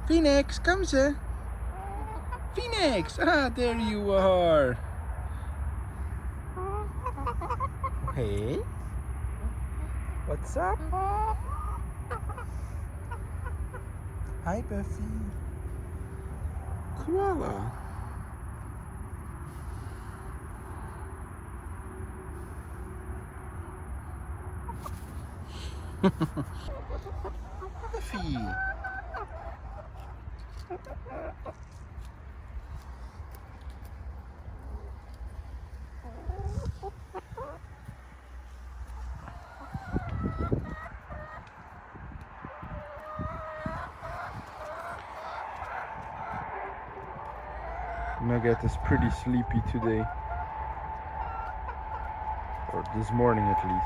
Phoenix, come ze. Phoenix, there you are. Hey, what's up? Hi, Buffy. Koala. Buffy. Nugget is pretty sleepy today, or this morning at least.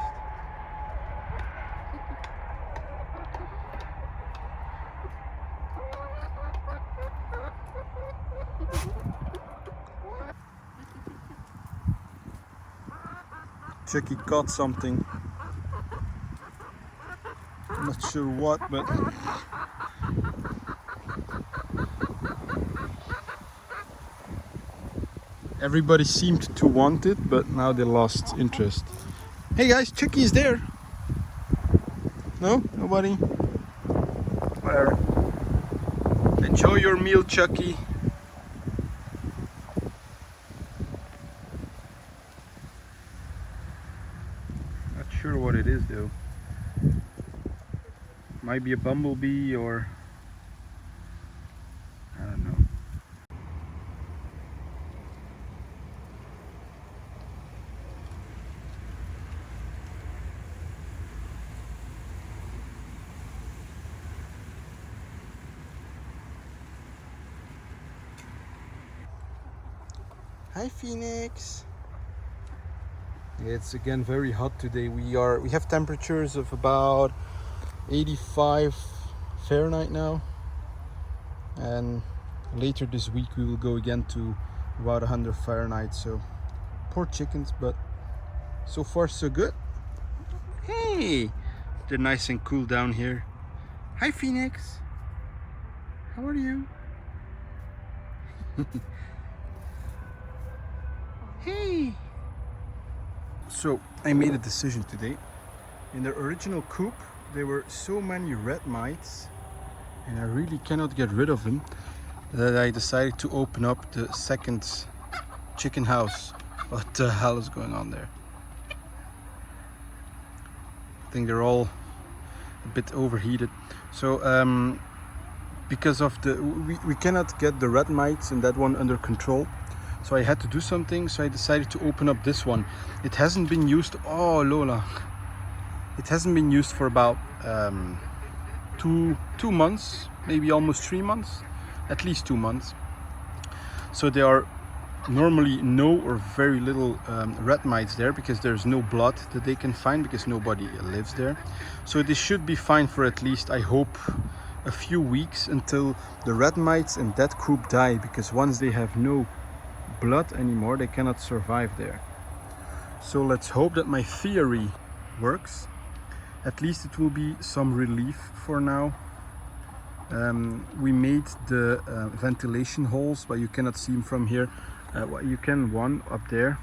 Chucky caught something. I'm not sure what, but everybody seemed to want it, but now they lost interest. Hey guys, Chucky is there. No? Nobody? Whatever. Enjoy your meal, Chucky. Not sure what it is though. Might be a bumblebee or I don't know. Hi Phoenix. It's again very hot today. We have temperatures of about 85 Fahrenheit now, and later this week we will go again to about 100 Fahrenheit. So poor chickens, but so far so good. Hey, they're nice and cool down here. Hi Phoenix, how are you? Hey. So I made a decision today. In the original coop there were so many red mites and I really cannot get rid of them that I decided to open up the second chicken house. What the hell is going on there? I think they're all a bit overheated. So because of we cannot get the red mites in that one under control, so I had to do something. So I decided to open up this one. It hasn't been used. Oh Lola, it hasn't been used for about 2 months, maybe almost 3 months, at least 2 months. So there are normally no or very little red mites there because there's no blood that they can find because nobody lives there. So this should be fine for at least, I hope, a few weeks until the red mites in that coop die, because once they have no blood anymore they cannot survive there. So let's hope that my theory works. At least it will be some relief for now. We made the ventilation holes, but you cannot see them from here. You can one up there,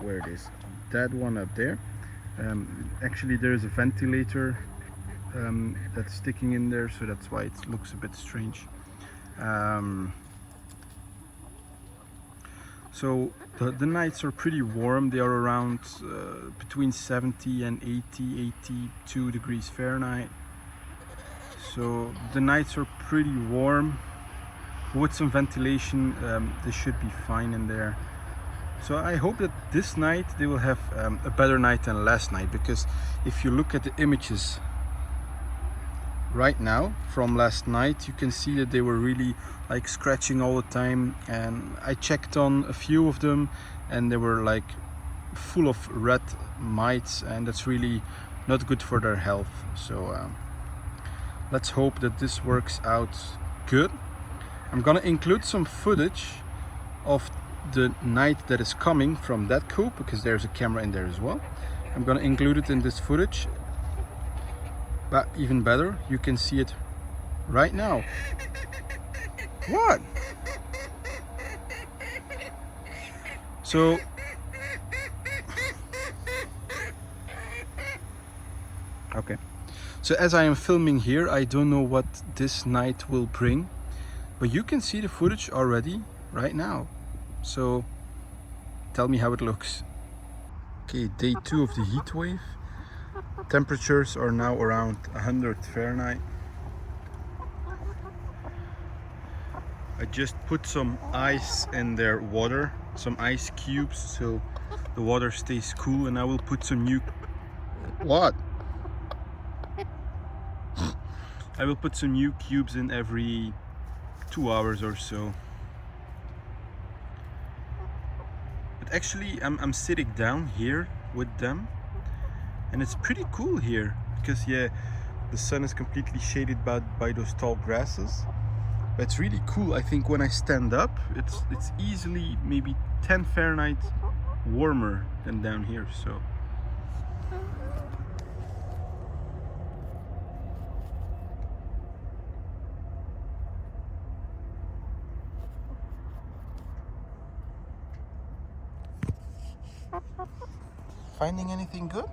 where it is, that one up there. Actually there is a ventilator that's sticking in there, so that's why it looks a bit strange. So the nights are pretty warm. They are around between 70 and 82 degrees Fahrenheit. So the nights are pretty warm. With some ventilation, they should be fine in there. So I hope that this night they will have a better night than last night, because if you look at the images right now from last night, you can see that they were really like scratching all the time, and I checked on a few of them and they were like full of red mites, and that's really not good for their health. So let's hope that this works out good. I'm gonna include some footage of the night that is coming from that coop, because there's a camera in there as well. I'm gonna include it in this footage. But even better, you can see it right now. What? So okay, so as I am filming here, I don't know what this night will bring, but you can see the footage already right now. So tell me how it looks. Okay, day 2 of the heat wave. Temperatures are now around 100 Fahrenheit. I just put some ice in their water, some ice cubes, so the water stays cool, and I will put some new... What? I will put some new cubes in every 2 hours or so. But actually I'm sitting down here with them, and it's pretty cool here because yeah, the sun is completely shaded by those tall grasses. But it's really cool. I think when I stand up, it's easily maybe 10 Fahrenheit warmer than down here. So finding anything good?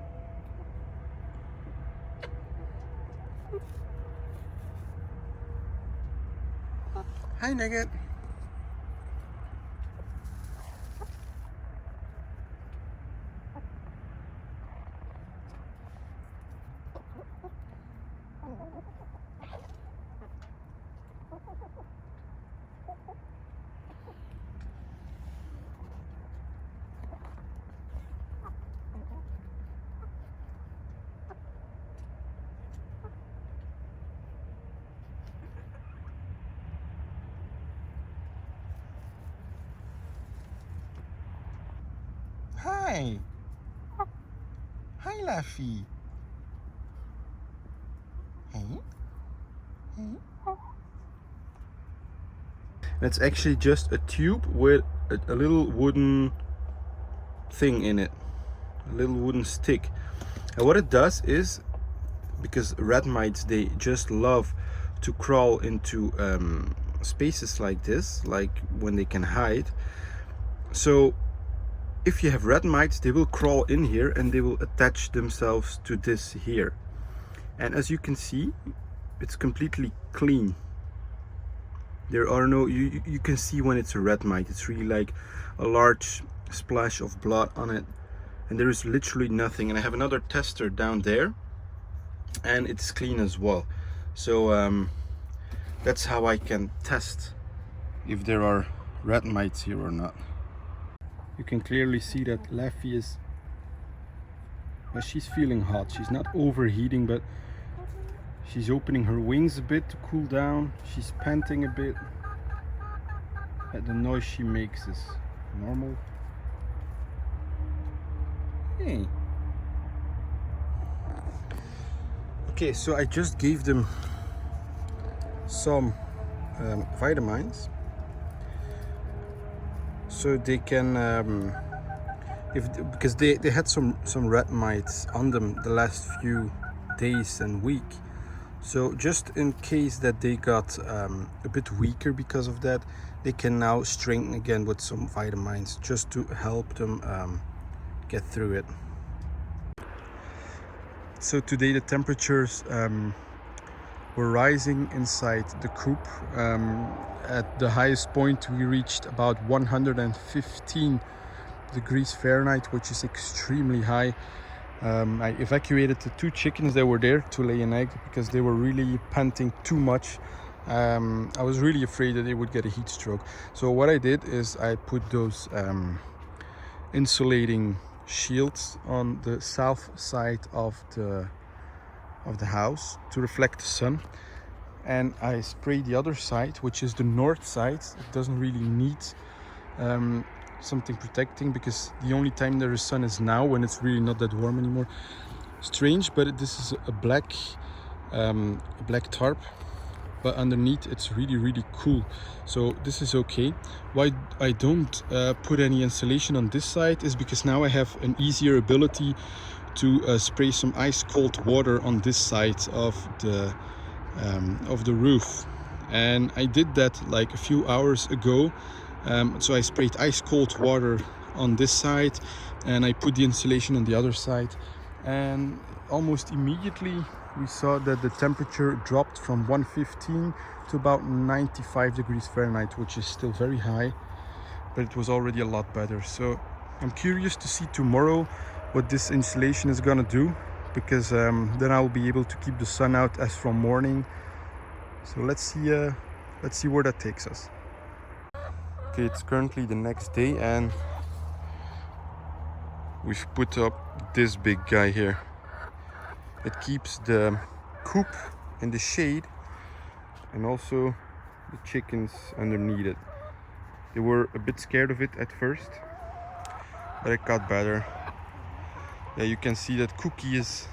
Hi, Nugget. Hi. Hi, Laffy. Hey. Hey. It's actually just a tube with a little wooden thing in it, a little wooden stick. And what it does is, because rat mites, they just love to crawl into spaces like this, like when they can hide. So if you have rat mites, they will crawl in here and they will attach themselves to this here. And as you can see, it's completely clean. There are no, you can see when it's a rat mite, it's really like a large splash of blood on it, and there is literally nothing. And I have another tester down there, and it's clean as well. So that's how I can test if there are rat mites here or not. You can clearly see that Laffy is, well, she's feeling hot. She's not overheating, but she's opening her wings a bit to cool down. She's panting a bit. But the noise she makes is normal. Hey. Okay, so I just gave them some vitamins, so they can because they had some rat mites on them the last few days and week. So just in case that they got a bit weaker because of that, they can now strengthen again with some vitamins just to help them get through it. So today the temperatures were rising inside the coop. At the highest point we reached about 115 degrees Fahrenheit, which is extremely high. I evacuated the 2 chickens that were there to lay an egg because they were really panting too much. I was really afraid that they would get a heat stroke. So what I did is I put those insulating shields on the south side of the house to reflect the sun, and I sprayed the other side, which is the north side. It doesn't really need something protecting because the only time there is sun is now, when it's really not that warm anymore. Strange, but this is a black tarp, but underneath it's really cool. So this is okay. Why I don't put any insulation on this side is because now I have an easier ability to spray some ice cold water on this side of the roof, and I did that like a few hours ago. So I sprayed ice cold water on this side and I put the insulation on the other side, and almost immediately we saw that the temperature dropped from 115 to about 95 degrees Fahrenheit, which is still very high, but it was already a lot better. So I'm curious to see tomorrow what this insulation is gonna do, because then I'll be able to keep the sun out as from morning. So let's see where that takes us. Okay, it's currently the next day and we've put up this big guy here. It keeps the coop in the shade and also the chickens underneath it. They were a bit scared of it at first, but it got better. Yeah, you can see that Cookie is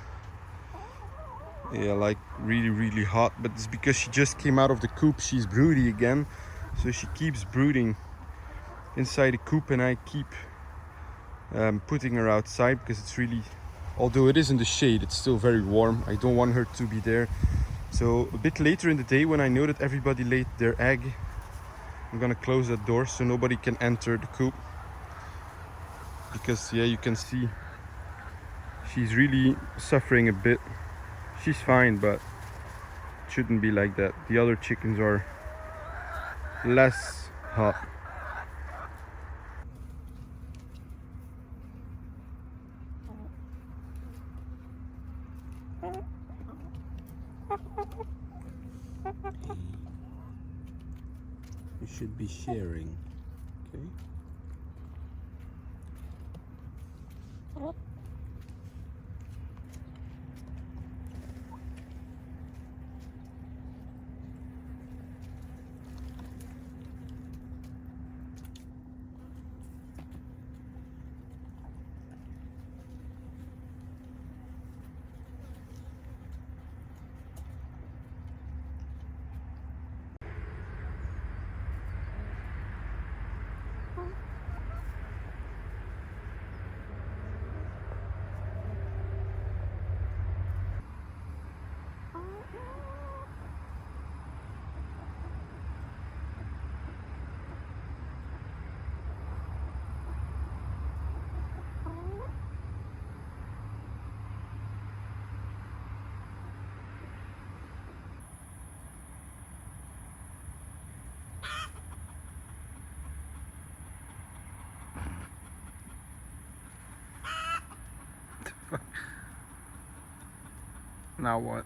like really hot, but it's because she just came out of the coop. She's broody again, so she keeps brooding inside the coop, and I keep putting her outside because it's really, although it is in the shade, it's still very warm. I don't want her to be there. So a bit later in the day, when I know that everybody laid their egg, I'm gonna close that door so nobody can enter the coop, because yeah, you can see she's really suffering a bit. She's fine, but it shouldn't be like that. The other chickens are less hot. You should be sharing, okay? Now what?